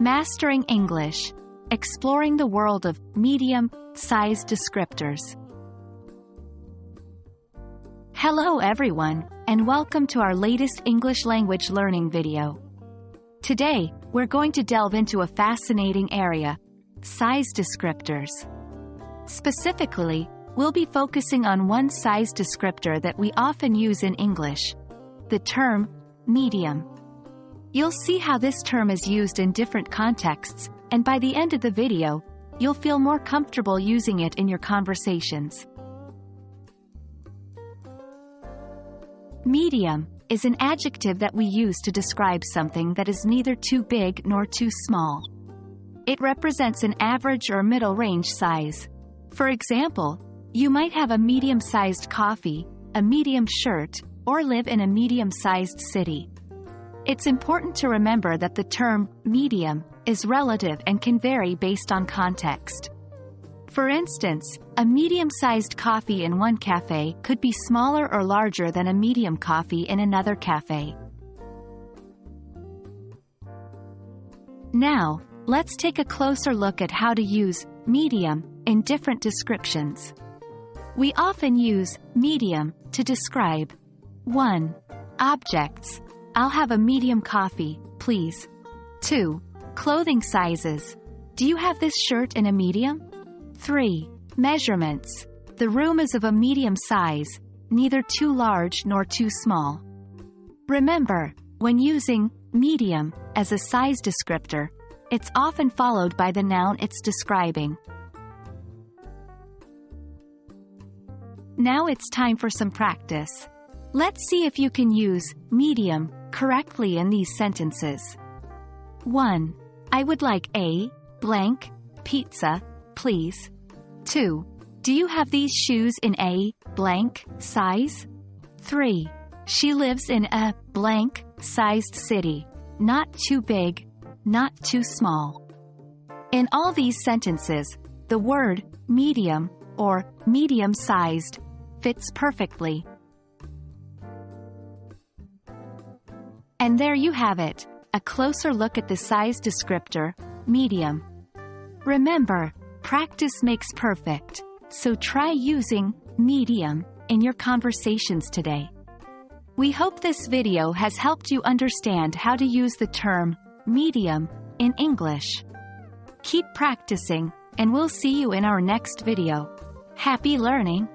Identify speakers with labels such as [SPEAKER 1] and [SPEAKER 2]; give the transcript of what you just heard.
[SPEAKER 1] Mastering English, exploring the world of medium-sized descriptors. Hello everyone, and welcome to our latest English language learning video. Today, we're going to delve into a fascinating area, size descriptors. Specifically, we'll be focusing on one size descriptor that we often use in English, the term medium. You'll see how this term is used in different contexts, and by the end of the video, you'll feel more comfortable using it in your conversations. Medium is an adjective that we use to describe something that is neither too big nor too small. It represents an average or middle range size. For example, you might have a medium-sized coffee, a medium shirt, or live in a medium-sized city. It's important to remember that the term medium is relative and can vary based on context. For instance, a medium-sized coffee in one cafe could be smaller or larger than a medium coffee in another cafe. Now, let's take a closer look at how to use medium in different descriptions. We often use medium to describe 1. Objects. I'll have a medium coffee, please. 2. Clothing sizes. Do you have this shirt in a medium? 3. Measurements. The room is of a medium size, neither too large nor too small. Remember, when using medium as a size descriptor, it's often followed by the noun it's describing. Now it's time for some practice. Let's see if you can use medium correctly in these sentences. 1. I would like a blank pizza, please. 2. Do you have these shoes in a blank size? 3. She lives in a blank sized city, not too big, not too small. In all these sentences, the word medium or medium-sized fits perfectly. And there you have it, a closer look at the size descriptor, medium. Remember, practice makes perfect, so try using medium in your conversations today. We hope this video has helped you understand how to use the term medium in English. Keep practicing, and we'll see you in our next video. Happy learning!